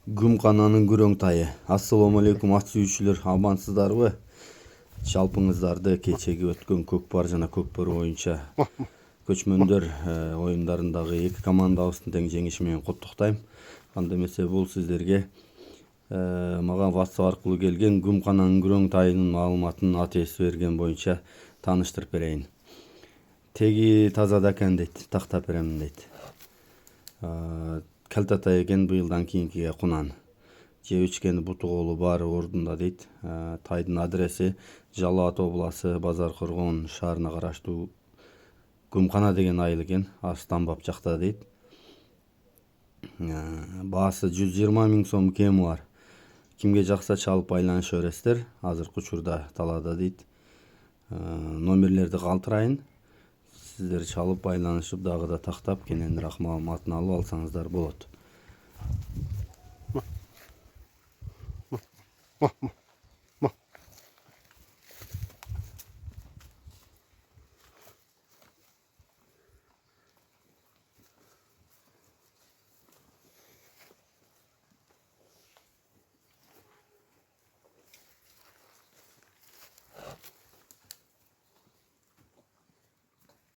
Гүмкананын күрөң тайы. Ассаламу алейкум ат сүйүүчүлөр, амансыздарбы? Жалпыңыздарды кечеги өткөн көкпар жана көкбөрү боюнча көчмөндөр оюндарындагы эки командабыздын тең жеңиши менен куттуктайм. Анда эмесе бул сиздерге мага WhatsApp аркылуу келген Гүмкананын күрөң тайынын маалыматын ат ээси берген боюнча тааныштырып берейин. Теги таза экен дейт, тактап беремин дейт. Калтатай экен, быйылдан кийинкиге кунан. Жеп ичкени буту колу баары ордунда дейт. Тайдын адреси Жалал Ат областы Базар Коргон шаарына караштуу Гүмкана деген айыл экен, Арстанбап жакта дейт. Баасы 120 миң сом кеми бар. Кимге жакса чалып байланыша бересиздер. Азыркы учурда талаада дейт. Номерлерди калтырайын. Сиздер чалып байланышып дагы да тактап кененирээк маалыматын алып алсаңыздар болот.